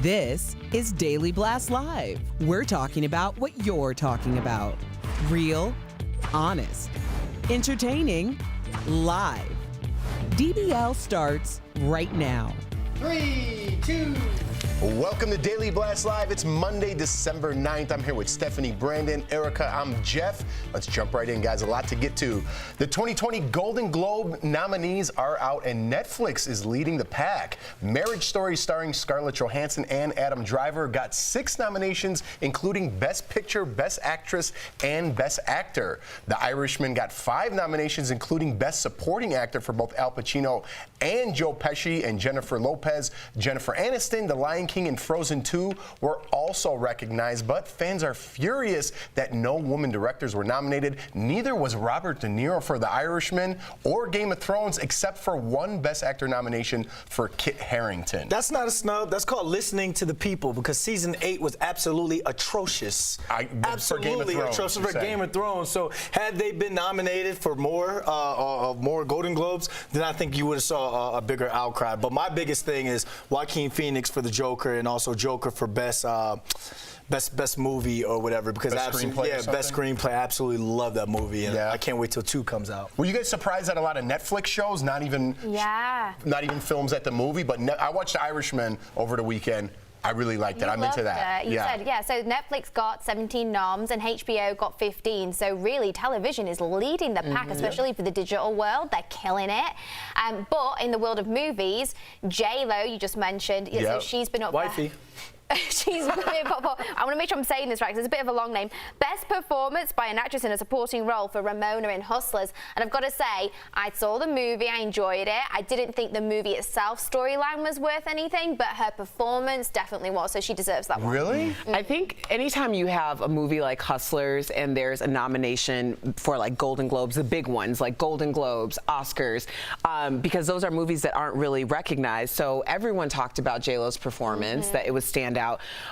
This is Daily Blast Live. We're talking about what you're talking about. Real, honest, entertaining, live. DBL starts right now. 3, 2. Welcome to Daily Blast Live. It's Monday, December 9th. I'm here with Stephanie, Brandon, Erica. I'm Jeff. Let's jump right in, guys. A lot to get to. The 2020 Golden Globe nominees are out, and Netflix is leading the pack. Marriage Story, starring Scarlett Johansson and Adam Driver, got 6 nominations, including Best Picture, Best Actress, and Best Actor. The Irishman got 5 nominations, including Best Supporting Actor for both Al Pacino and Joe Pesci and Jennifer Lopez. Jennifer Aniston, The Lion King, and Frozen 2 were also recognized, but fans are furious that no woman directors were nominated. Neither was Robert De Niro for The Irishman or Game of Thrones, except for one Best Actor nomination for Kit Harington. That's not a snub. That's called listening to the people, because season 8 was absolutely atrocious. Absolutely atrocious for Game of Thrones. So had they been nominated for more Golden Globes, then I think you would have saw a bigger outcry. But my biggest thing is Joaquin Phoenix for the Joker, and also Joker for best movie or whatever, because best screenplay. I absolutely love that movie, and I can't wait till 2 comes out. Were you guys surprised that a lot of Netflix shows, not even films at the movie, but I watched The Irishman over the weekend. I really liked it. I'm into that. You said, so Netflix got 17 noms and HBO got 15. So really, television is leading the pack, especially for the digital world. They're killing it. But in the world of movies, J-Lo, you just mentioned, so she's been up Wifey. She's been I want to make sure I'm saying this right, because it's a bit of a long name. Best performance by an actress in a supporting role for Ramona in Hustlers. And I've got to say, I saw the movie, I enjoyed it. I didn't think the movie itself storyline was worth anything, but her performance definitely was, so she deserves that one. Really? I think anytime you have a movie like Hustlers and there's a nomination for like Golden Globes, the big ones like Golden Globes, Oscars, because those are movies that aren't really recognized. So everyone talked about J-Lo's performance, that it was standout.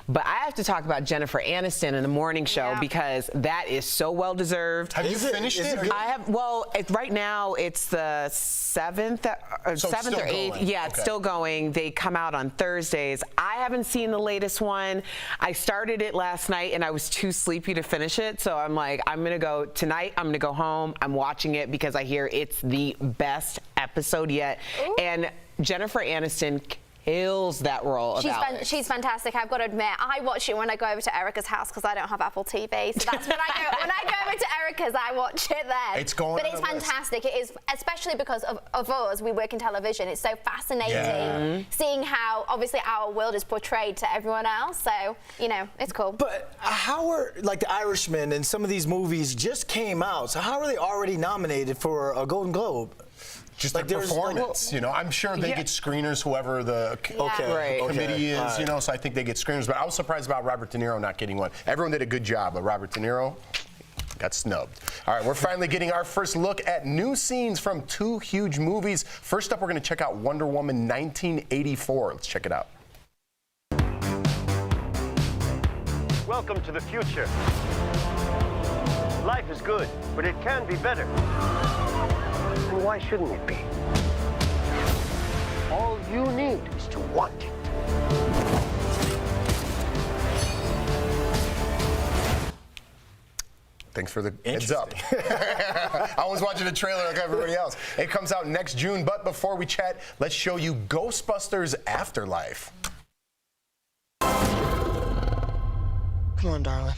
But I have to talk about Jennifer Aniston in the morning show, because that is so well deserved. Have you finished it? I have. Well, right now it's the 7th or 8th. Yeah, it's still going. They come out on Thursdays. I haven't seen the latest one. I started it last night and I was too sleepy to finish it. So I'm like, I'm gonna go tonight. I'm gonna go home. I'm watching it because I hear it's the best episode yet. Ooh. And Jennifer Aniston kills that role. She's fantastic. I've got to admit, I watch it when I go over to Erica's house, because I don't have Apple TV. So that's when I go over to Erica's, I watch it there. It's going. But it's fantastic. It is, especially because of us. We work in television. It's so fascinating seeing how obviously our world is portrayed to everyone else. So it's cool. But how are like The Irishman and some of these movies just came out? So how are they already nominated for a Golden Globe? Just like their performance, I'm sure they get screeners, whoever the committee is, so I think they get screeners. But I was surprised about Robert De Niro not getting one. Everyone did a good job, but Robert De Niro got snubbed. All right, we're finally getting our first look at new scenes from 2 huge movies. First up, we're going to check out Wonder Woman 1984. Let's check it out. Welcome to the future. Life is good, but it can be better. And why shouldn't it be? All you need is to want it. Thanks for the heads up. I was watching the trailer like everybody else. It comes out next June, but before we chat, let's show you Ghostbusters Afterlife. Come on, darling.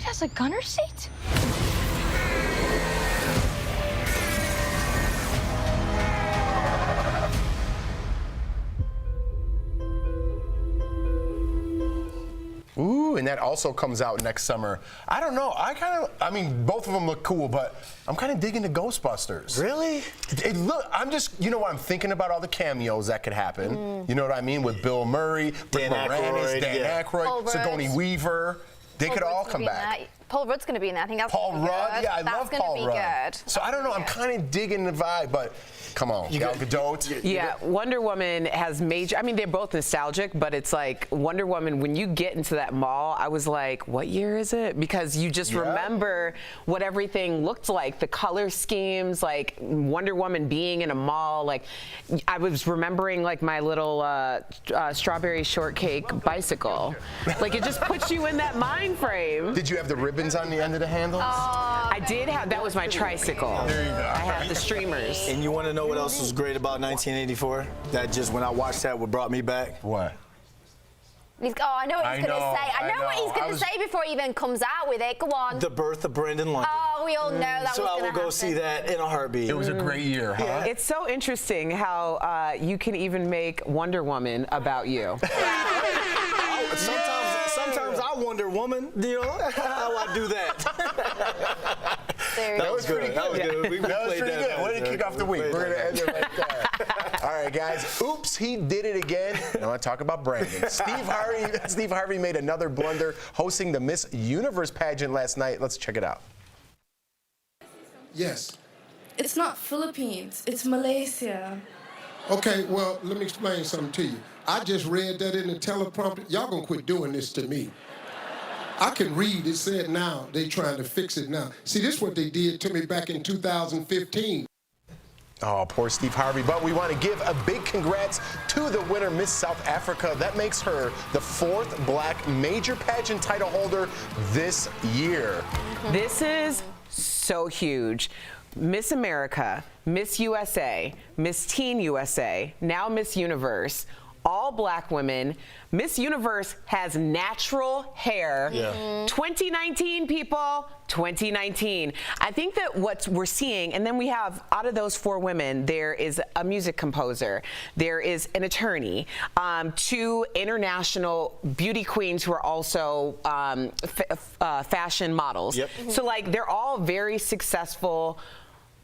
Has a gunner seat? Ooh, and that also comes out next summer. I don't know. I mean, both of them look cool, but I'm kind of digging the Ghostbusters. Really? I'm just, what I'm thinking about all the cameos that could happen. You know what I mean? With Bill Murray, Dan Aykroyd, Sigourney Weaver. They could all come back. Paul Rudd's going to be in there. I think that's Paul gonna be Rudd? good. Yeah, I love Paul Rudd. That's So I don't know. I'm kind of digging the vibe, but come on. Gal Gadot. Yeah, Wonder Woman has major, I mean, they're both nostalgic, but it's like Wonder Woman, when you get into that mall, I was like, what year is it? Because you just remember what everything looked like, the color schemes, like Wonder Woman being in a mall. Like, I was remembering like my little strawberry shortcake bicycle. Like, it just puts you in that mind frame. Did you have the ribbons on the end of the handles? I did have, that was my tricycle. There you go. I had the streamers. And you want to know what else was great about 1984? That just, when I watched that, what brought me back? What? I know what he's going to say. I know what he's going to say before he even comes out with it. Go on. The birth of Brendan London. Oh, we all know that was So I going to will go happen. see that in a heartbeat. It was a great year, huh? It's so interesting how you can even make Wonder Woman about you. Sometimes I wonder, woman, you know, how I do that. That was good. That was good. We That was played pretty good. Way to kick off the week. We're going to end it right there. All right, guys. Oops, he did it again. I want to talk about Brandon. Steve Harvey made another blunder hosting the Miss Universe pageant last night. Let's check it out. Yes. It's not Philippines, it's Malaysia. Okay, well, let me explain something to you. I just read that in the teleprompter. Y'all gonna quit doing this to me. I can read, it said now, they trying to fix it now. See, this is what they did to me back in 2015. Oh, poor Steve Harvey. But we want to give a big congrats to the winner, Miss South Africa. That makes her the 4th black major pageant title holder this year. This is so huge. Miss America, Miss USA, Miss Teen USA, now Miss Universe, all black women. Miss Universe has natural hair. 2019, people, 2019. I think that what we're seeing, and then we have, out of those 4 women, there is a music composer, there is an attorney, 2 international beauty queens who are also fashion models. So like, they're all very successful,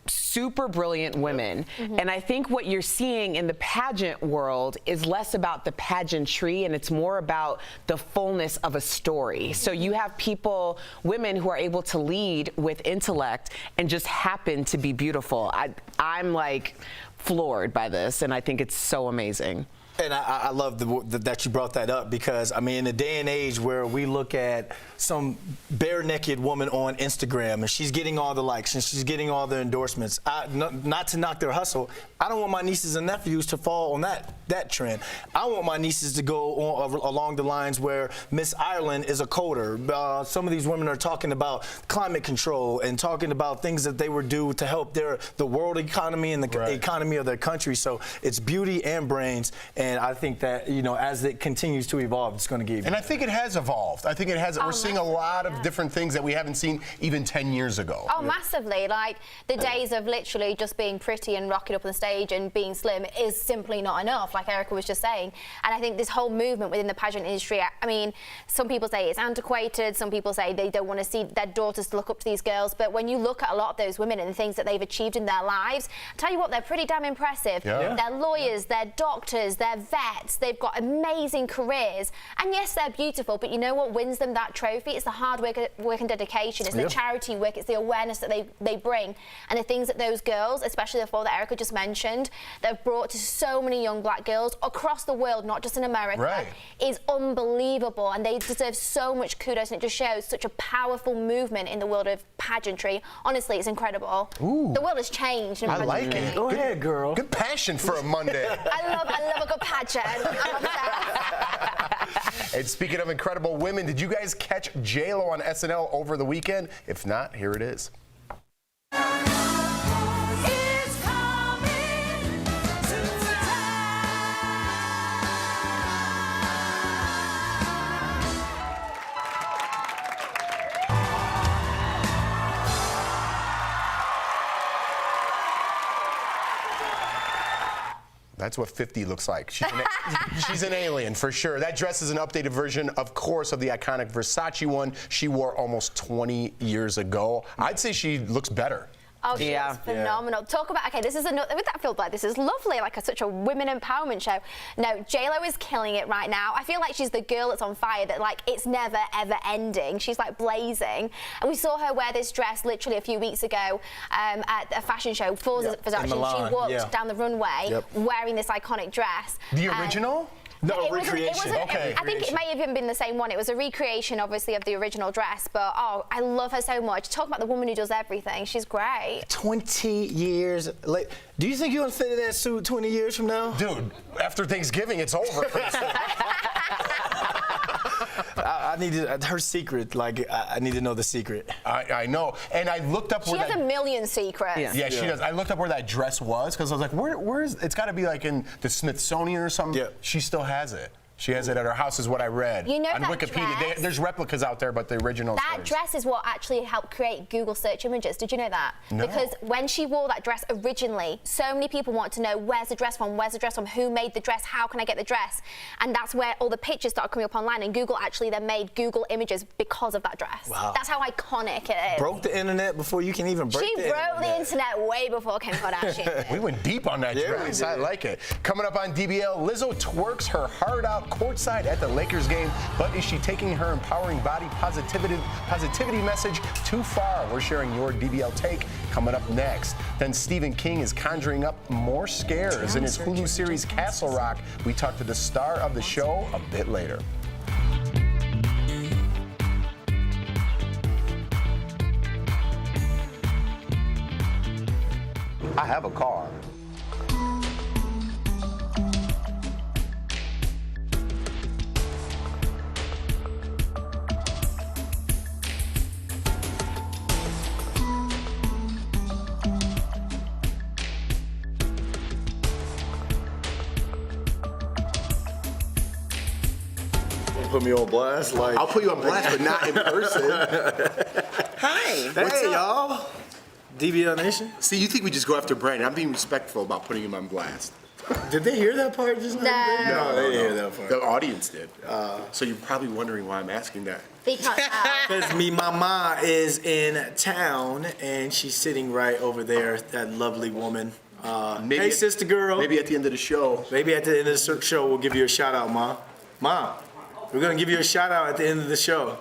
super brilliant women. And I think what you're seeing in the pageant world is less about the pageantry and it's more about the fullness of a story. So you have people, women who are able to lead with intellect and just happen to be beautiful. I'm like floored by this, and I think it's so amazing. And I love that you brought that up, because, I mean, in a day and age where we look at some bare-naked woman on Instagram and she's getting all the likes and she's getting all the endorsements, not to knock their hustle, I don't want my nieces and nephews to fall on that trend. I want my nieces to go on, along the lines where Miss Ireland is a coder. Some of these women are talking about climate control and talking about things that they would do to help the world economy and the economy of their country. So it's beauty and brains. And I think that, you know, as it continues to evolve, it's going to give. And I think it has evolved. I think it has. We're seeing a lot of different things that we haven't seen even 10 years ago. Oh, massively. Like, the days of literally just being pretty and rocking up on the stage and being slim is simply not enough, like Erica was just saying. And I think this whole movement within the pageant industry, I mean, some people say it's antiquated, some people say they don't want to see their daughters to look up to these girls, but when you look at a lot of those women and the things that they've achieved in their lives, I tell you what, they're pretty damn impressive. They're lawyers, they're doctors, they're vets, they've got amazing careers, and yes, they're beautiful, but you know what wins them that trophy? It's the hard work and dedication, it's the charity work, it's the awareness that they bring, and the things that those girls, especially the 4 that Erica just mentioned, they've brought to so many young black girls across the world, not just in America, is unbelievable, and they deserve so much kudos, and it just shows such a powerful movement in the world of pageantry. Honestly, it's incredible. The world has changed. I like it. Go ahead, girl. Good passion for a Monday. I love a good pageant. I'm obsessed. And speaking of incredible women, did you guys catch J-Lo on SNL over the weekend? If not, here it is. That's what 50 looks like. She's an alien, for sure. That dress is an updated version, of course, of the iconic Versace one she wore almost 20 years ago. I'd say she looks better. Oh, she was phenomenal. Talk about, okay, this is another, with that feel like this is lovely, like such a women empowerment show. No, J-Lo is killing it right now. I feel like she's the girl that's on fire, that like it's never ever ending. She's like blazing. And we saw her wear this dress literally a few weeks ago at a fashion show for Versace. She walked down the runway wearing this iconic dress. The original? No, recreation. Okay. I think it may have even been the same one. It was a recreation, obviously, of the original dress. But, oh, I love her so much. Talk about the woman who does everything. She's great. 20 years late. Do you think you're going to fit in that suit 20 years from now? Dude, after Thanksgiving, it's over. I need her secret. Like, I need to know the secret. I know. And I looked up where she has a million secrets. Yeah, she does. I looked up where that dress was because I was like, where is it's got to be like in the Smithsonian or something. Yeah. She still has it. She has it at her house, is what I read. You know on that Wikipedia. dress? There's replicas out there, but the original. That dress is what actually helped create Google search images. Did you know that? No. Because when she wore that dress originally, so many people want to know where's the dress from, who made the dress, how can I get the dress? And that's where all the pictures started coming up online, and Google actually then made Google images because of that dress. Wow. That's how iconic it is. Broke the internet before you can even break the internet. She broke the internet way before Kim Kardashian. We went deep on that dress. I like it. Coming up on DBL, Lizzo twerks her heart out courtside at the Lakers game, but is she taking her empowering body positivity message too far? We're sharing your DBL take coming up next. Then Stephen King is conjuring up more scares in his Hulu series Castle Rock. We talk to the star of the show a bit later. I have a car. Put me on blast, like I'll put you on blast, but not in person. Hi. Hey, y'all. DBL Nation. See, you think we just go after Brandon? I'm being respectful about putting him on blast. Did they hear that part just now? No. They didn't hear that part. The audience did. So you're probably wondering why I'm asking that. Because Because me mama is in town, and she's sitting right over there, that lovely woman. Hey, sister girl. Maybe at the end of the show. Maybe at the end of the show, we'll give you a shout out, Ma. Ma, we're going to give you a shout out at the end of the show.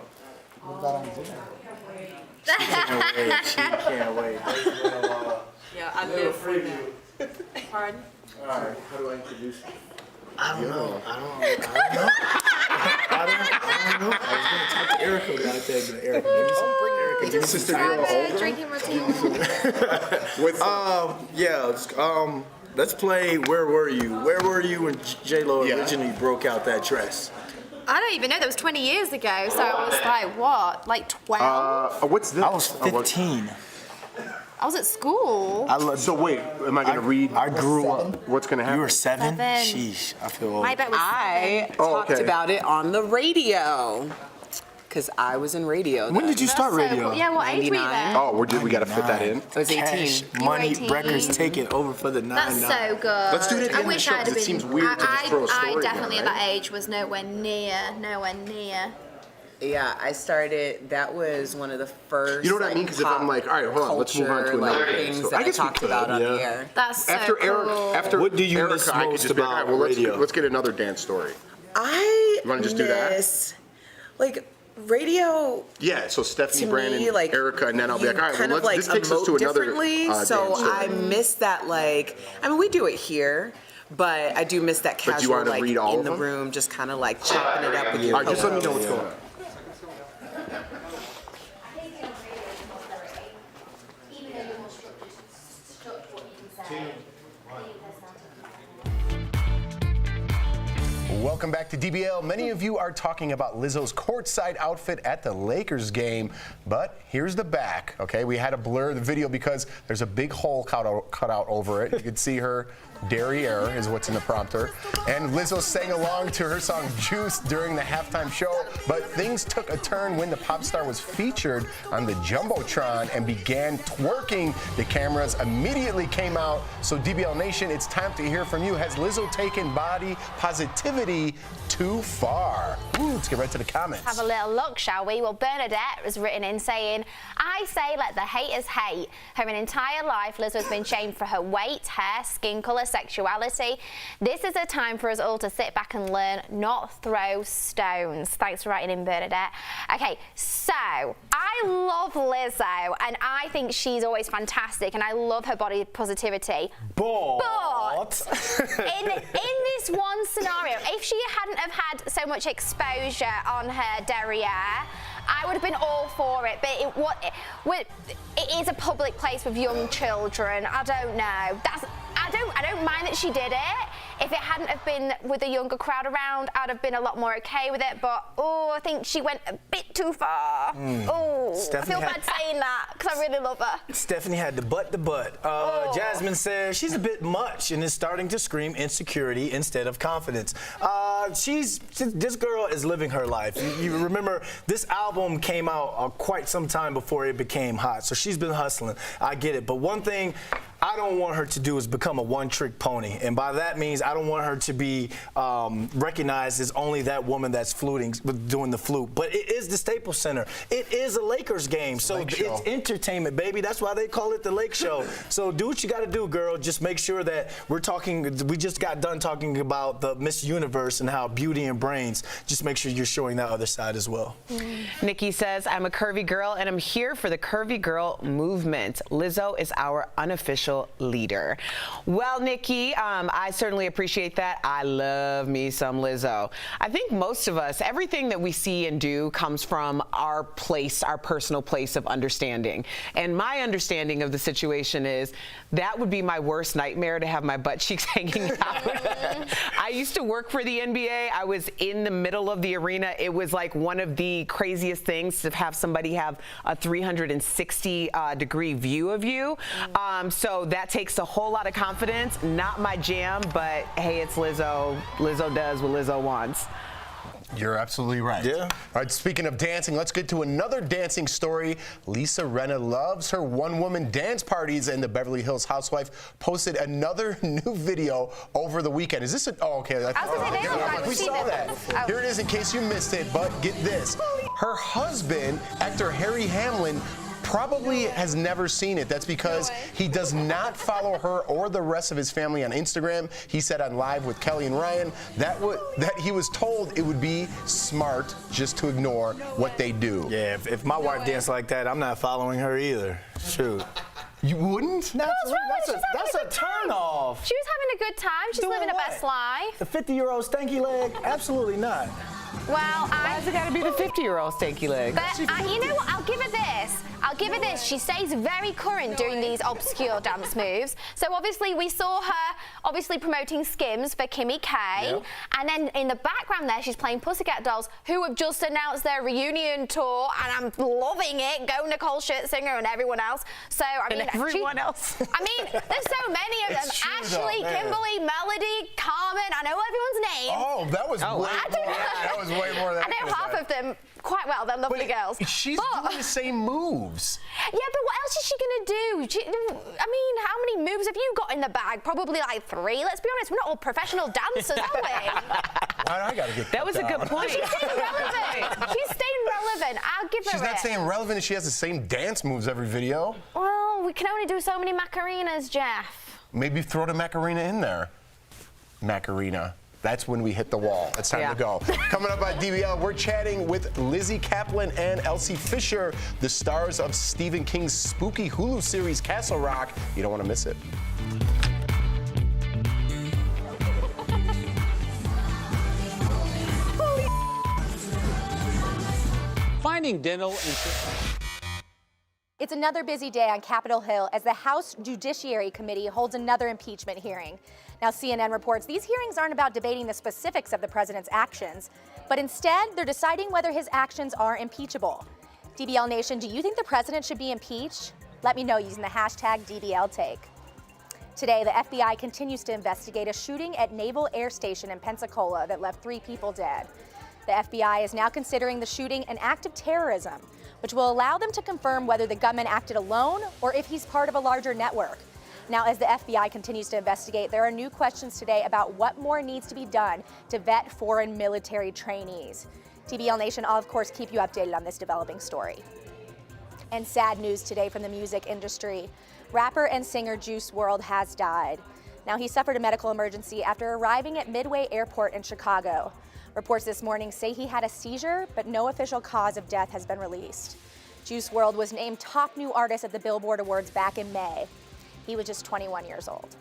She can't wait. Yeah, I live for you. Pardon? All right, how do I introduce you? I don't know. I don't know. I was going to talk to Erica about that, but Erica, give me some. Erica, give me sister girl. Drinking routine. Let's play Where Were You? Where were you when J-Lo originally broke out that dress? I don't even know. That was 20 years ago. So I was like, what? Like 12? What's this? I was 15. I was at school. So wait, am I gonna read? I grew up. What's gonna happen? You were 7? 7. Sheesh, I feel old. My bet was 7. Talked about it on the radio. Because I was in radio. When did you start radio? Yeah, what age were you then? Oh, we gotta fit that in. I was 18. Cash You were money 18. records taking over for the 9-9. That's so good. Let's do it at the I end of the wish show, I'd 'cause have it been. seems weird to just throw a story I in definitely there, at that age was nowhere near. Yeah, I started, that was one of the first. You know what I mean? Because if I'm like, all right, hold on, let's move on to another thing. things So that I guess we talked could, about on the air. That's so After cool. What do you miss Erica, I could most just be like, about all right, radio? let's get another dance story. I You wanna just do that? miss, like, radio. Yeah, so Stephanie, To Brandon, me, like, Erica, and then I'll be you like, all right, kind well, of like this takes us to emote another differently, dance so story. I miss that. Like, I mean, we do it here, but I do miss that But do you casual, wanna like read all in of the them? room, just kind of like chopping it up with your All right, just let me know co-host. what's going on. Welcome back to DBL. Many of you are talking about Lizzo's courtside outfit at the Lakers game, but here's the back, okay? We had to blur the video because there's a big hole cut out over it. You can see her derriere is what's in the prompter. And Lizzo sang along to her song Juice during the halftime show, but things took a turn when the pop star was featured on the Jumbotron and began twerking. The cameras immediately came out. So DBL Nation, it's time to hear from you. Has Lizzo taken body positivity too too far. Ooh, let's get right to the comments. Have a little look, shall we? Well, Bernadette has written in saying, I say let the haters hate. Her entire life, Lizzo has been shamed for her weight, hair, skin colour, sexuality. This is a time for us all to sit back and learn, not throw stones. Thanks for writing in, Bernadette. Okay, so I love Lizzo, and I think she's always fantastic, and I love her body positivity. But in this one scenario, if she hadn't have had so much exposure on her derriere, I would have been all for it. But it is a public place with young children. I don't know. I don't mind that she did it. If it hadn't have been with a younger crowd around, I'd have been a lot more okay with it. But, I think she went a bit too far. I feel bad saying that because I really love her. Stephanie had the butt. Jasmine says she's a bit much and is starting to scream insecurity instead of confidence. This girl is living her life. You remember, this album came out quite some time before it became hot. So she's been hustling. I get it. But one thing I don't want her to do is become a one-trick pony. And by that means, I don't want her to be recognized as only that woman that's doing the flute. But it is the Staples Center. It is a Lakers game. So it's entertainment, baby. That's why they call it the Lake Show. So do what you got to do, girl. Just make sure that we just got done talking about the Miss Universe and how beauty and brains. Just make sure you're showing that other side as well. Nikki says, I'm a curvy girl, and I'm here for the curvy girl movement. Lizzo is our unofficial leader. Well, Nikki, I certainly appreciate that. I love me some Lizzo. I think most of us, everything that we see and do comes from our personal place of understanding. And my understanding of the situation is that would be my worst nightmare, to have my butt cheeks hanging out. I used to work for the NBA. I was in the middle of the arena. It was like one of the craziest things to have somebody have a 360 degree view of you. So that takes a whole lot of confidence. Not my jam, but hey, it's Lizzo. Lizzo does what Lizzo wants. You're absolutely right. Yeah. All right, speaking of dancing, let's get to another dancing story. Rinna loves her one-woman dance parties, and the Beverly Hills housewife posted another new video over the weekend. Is this okay. I was going to say, we saw that. Oh. Here it is in case you missed it, but get this. Her husband, actor Harry Hamlin, probably has never seen it. That's because he does not follow her or the rest of his family on Instagram. He said on Live with Kelly and Ryan that he was told it would be smart just to ignore what they do. Yeah, if my wife danced like that, I'm not following her either. Shoot. You wouldn't? That's a turn off. She was having a good time. She's living her best life. The 50-year-old stanky leg? Absolutely not. Well, Why's it got to be the 50-year-old stanky leg? But you know what? I'll give her this. She stays very current doing these obscure dance moves. So obviously we saw her promoting Skims for Kimmy K. Yep. And then in the background there, she's playing Pussycat Dolls, who have just announced their reunion tour, and I'm loving it. Go Nicole Scherzinger and everyone else. So I mean, everyone else. I mean, there's so many of them. Ashley, Kimberly, Melody, Carmen. I know everyone's names. Oh, that was that was way more than I know half of them quite well. They're lovely girls. She's doing the same moves. Yeah, but what else is she going to do? I mean, how many moves have you got in the bag? Probably like 3. Let's be honest, we're not all professional dancers, are we? I got to get that was a good point. She's staying relevant. She's staying relevant. I'll give her She's not staying relevant if she has the same dance moves every video. Well, we can only do so many Macarinas, Jeff. Maybe throw the Macarena in there. Macarena. That's when we hit the wall. It's time to go. Coming up on DBL, we're chatting with Lizzie Kaplan and Elsie Fisher, the stars of Stephen King's spooky Hulu series Castle Rock. You don't want to miss it. Finding dental It's another busy day on Capitol Hill as the House Judiciary Committee holds another impeachment hearing. Now, CNN reports these hearings aren't about debating the specifics of the president's actions, but instead they're deciding whether his actions are impeachable. DBL Nation, do you think the president should be impeached? Let me know using the hashtag dbltake. Today, the FBI continues to investigate a shooting at Naval Air Station in Pensacola that left 3 people dead. The FBI is now considering the shooting an act of terrorism, which will allow them to confirm whether the gunman acted alone or if he's part of a larger network. Now, as the FBI continues to investigate, there are new questions today about what more needs to be done to vet foreign military trainees. TBL Nation, I'll of course keep you updated on this developing story. And sad news today from the music industry. Rapper and singer Juice WRLD has died. Now, he suffered a medical emergency after arriving at Midway Airport in Chicago. Reports this morning say he had a seizure, but no official cause of death has been released. Juice WRLD was named top new artist at the Billboard Awards back in May. He was just 21 years old.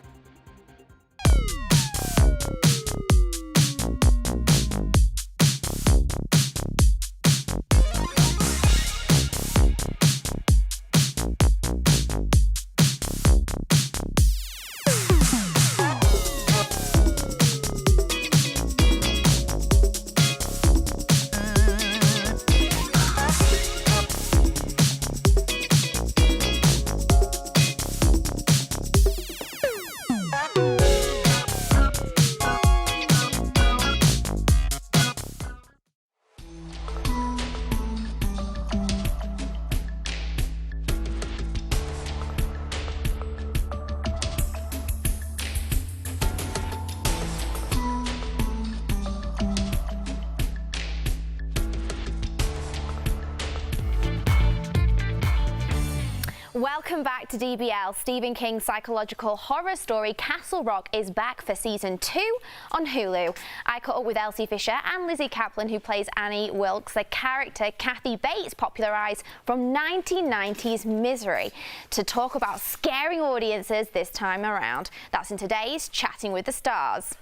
Welcome back to DBL. Stephen King's psychological horror story Castle Rock is back for season 2 on Hulu. I caught up with Elsie Fisher and Lizzie Kaplan, who plays Annie Wilkes, the character Kathy Bates popularised from 1990's Misery, to talk about scaring audiences this time around. That's in today's Chatting with the Stars.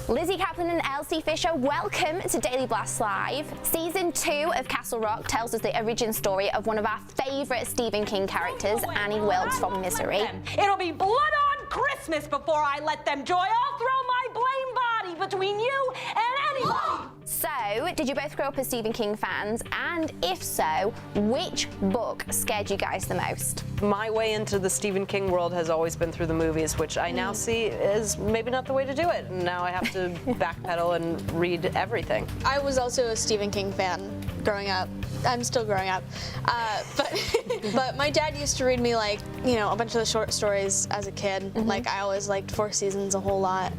Lizzie Kaplan and Elsie Fisher, welcome to Daily Blast Live. Season 2 of Castle Rock tells us the origin story of one of our favourite Stephen King characters, Annie Wilkes from Misery. It'll be blood on Christmas before I let them joy. I'll throw my blame body between you and anybody. So, did you both grow up as Stephen King fans? And if so, which book scared you guys the most? My way into the Stephen King world has always been through the movies, which I now see is maybe not the way to do it. Now I have to backpedal and read everything. I was also a Stephen King fan growing up. I'm still growing up. But my dad used to read me, like, you know, a bunch of the short stories as a kid. Like, I always liked Four Seasons a whole lot.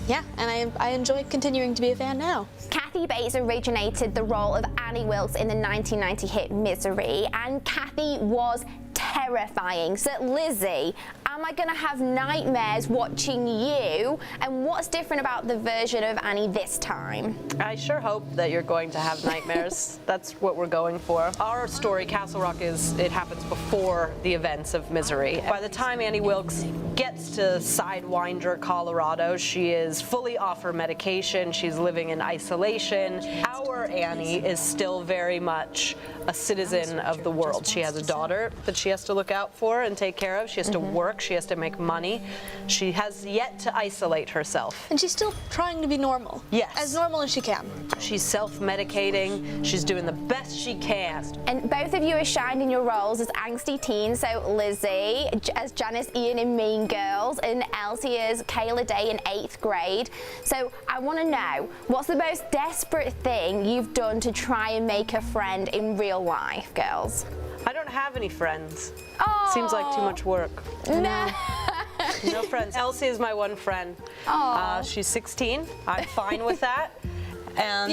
Yeah, and I enjoy continuing to be a fan now. Kathy Bates originated the role of Annie Wilkes in the 1990 hit Misery, and Kathy was terrifying. So Lizzie, am I going to have nightmares watching you? And what's different about the version of Annie this time? I sure hope that you're going to have nightmares. That's what we're going for. Our story, Castle Rock, it happens before the events of Misery. By the time Annie Wilkes gets to Sidewinder, Colorado, she is fully off her medication. She's living in isolation. Our Annie is still very much a citizen of the world. She has a daughter that she has to look out for and take care of. She has to work. She has to make money. She has yet to isolate herself. And she's still trying to be normal. Yes. As normal as she can. She's self-medicating. She's doing the best she can. And both of you are shined in your roles as angsty teens. So Lizzie as Janice Ian in Mean Girls, and Elsie as Kayla Day in 8th grade. So I want to know, what's the most desperate thing you've done to try and make a friend in real life, girls? I don't have any friends. Oh. Seems like too much work. No. No friends. Elsie is my one friend. She's 16. I'm fine with that. And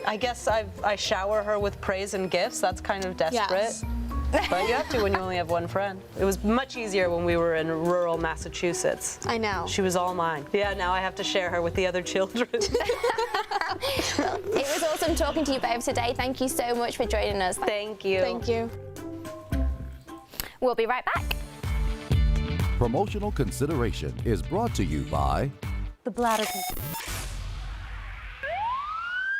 I guess I shower her with praise and gifts. That's kind of desperate. Yes. But you have to when you only have one friend. It was much easier when we were in rural Massachusetts. I know. She was all mine. Yeah, now I have to share her with the other children. Well, it was awesome talking to you both today. Thank you so much for joining us. Thank you. Thank you. We'll be right back. Promotional consideration is brought to you by The Bladder.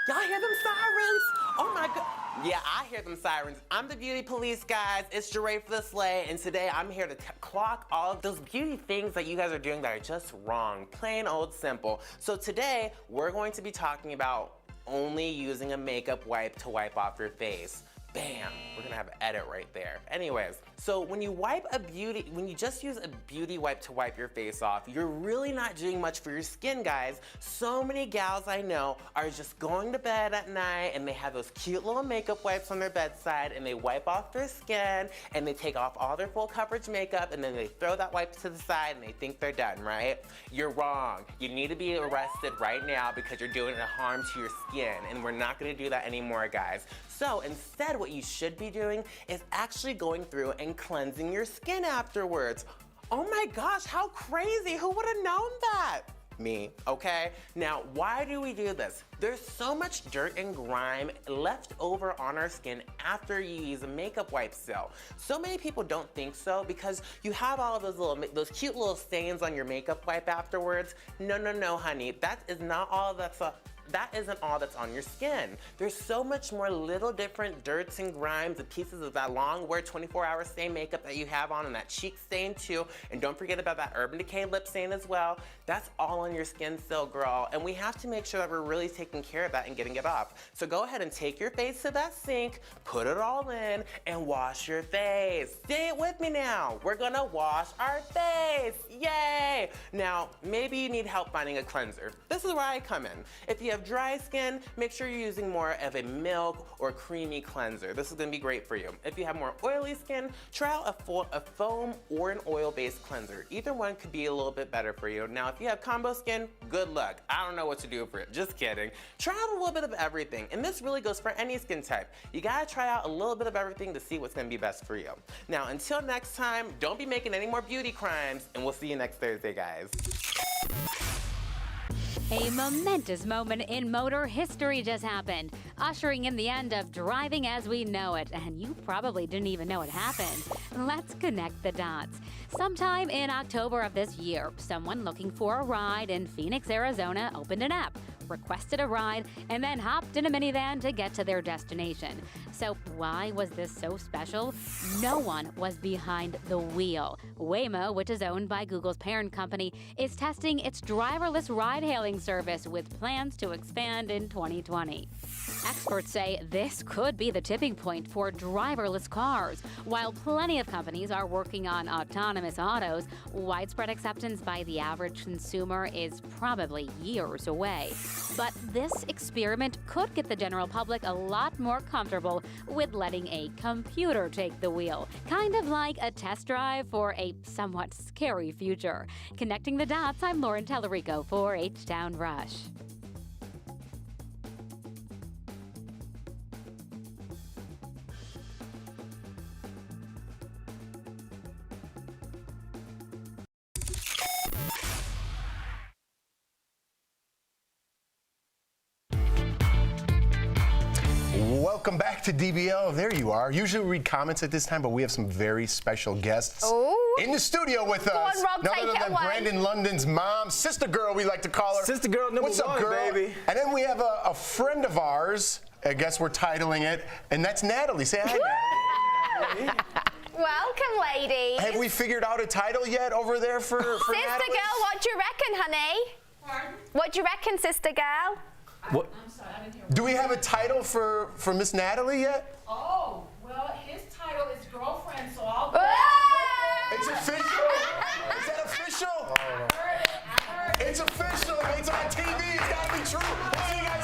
Y'all hear them sirens? Oh my God. Yeah, I hear them sirens. I'm the beauty police, guys. It's Jeray for the Slay, and today I'm here to clock all of those beauty things that you guys are doing that are just wrong. Plain old simple. So today, we're going to be talking about only using a makeup wipe to wipe off your face. Bam, we're gonna have an edit right there. Anyways, so when you just use a beauty wipe to wipe your face off, you're really not doing much for your skin, guys. So many gals I know are just going to bed at night and they have those cute little makeup wipes on their bedside and they wipe off their skin and they take off all their full coverage makeup and then they throw that wipe to the side and they think they're done, right? You're wrong. You need to be arrested right now because you're doing a harm to your skin, and we're not gonna do that anymore, guys. So instead, what you should be doing is actually going through and cleansing your skin afterwards. Oh my gosh, how crazy! Who would have known that? Me, okay? Now, why do we do this? There's so much dirt and grime left over on our skin after you use a makeup wipe still. So many people don't think so because you have all of those cute little stains on your makeup wipe afterwards. No, honey, that isn't all that's on your skin. There's so much more little different dirts and grimes and pieces of that long wear 24-hour stain makeup that you have on, and that cheek stain too. And don't forget about that Urban Decay lip stain as well. That's all on your skin still, girl. And we have to make sure that we're really taking care of that and getting it off. So go ahead and take your face to that sink, put it all in, and wash your face. Say it with me now. We're gonna wash our face. Yay! Now, maybe you need help finding a cleanser. This is where I come in. If you have dry skin, make sure you're using more of a milk or creamy cleanser. This is gonna be great for you. If you have more oily skin, try out a foam or an oil-based cleanser. Either one could be a little bit better for you. Now, if you have combo skin, good luck. I don't know what to do for it, just kidding. Try out a little bit of everything, and this really goes for any skin type. You gotta try out a little bit of everything to see what's gonna be best for you. Now, until next time, don't be making any more beauty crimes, and we'll see you next Thursday, guys. A momentous moment in motor history just happened, ushering in the end of driving as we know it, and you probably didn't even know it happened. Let's connect the dots. Sometime in October of this year, someone looking for a ride in Phoenix, Arizona opened an app, requested a ride, and then hopped in a minivan to get to their destination. So why was this so special? No one was behind the wheel. Waymo, which is owned by Google's parent company, is testing its driverless ride-hailing service with plans to expand in 2020. Experts say this could be the tipping point for driverless cars. While plenty of companies are working on autonomous autos, widespread acceptance by the average consumer is probably years away. But this experiment could get the general public a lot more comfortable with letting a computer take the wheel, kind of like a test drive for a somewhat scary future. Connecting the dots, I'm Lauren Tellerico for H-Town Rush. Welcome back to DBL. There you are. Usually we read comments at this time, but we have some very special guests in the studio with us. Go on, Rob, None other than Brandon London's mom, sister girl, we like to call her. Sister girl number What's up, one, girl? baby. And then we have a friend of ours, I guess we're titling it, and that's Natalie. Say hi, Natalie. Welcome, ladies. Have we figured out a title yet over there for Sister Natalie? girl, what do you reckon, honey? Pardon? What do you reckon, sister girl? What? I'm sorry, I didn't hear. Do we have a title for Miss Natalie yet? Oh, well, his title is girlfriend, so I'll go. It's official? Is that official? I heard it. It's official. It's on TV. It's got to be true. What do you guys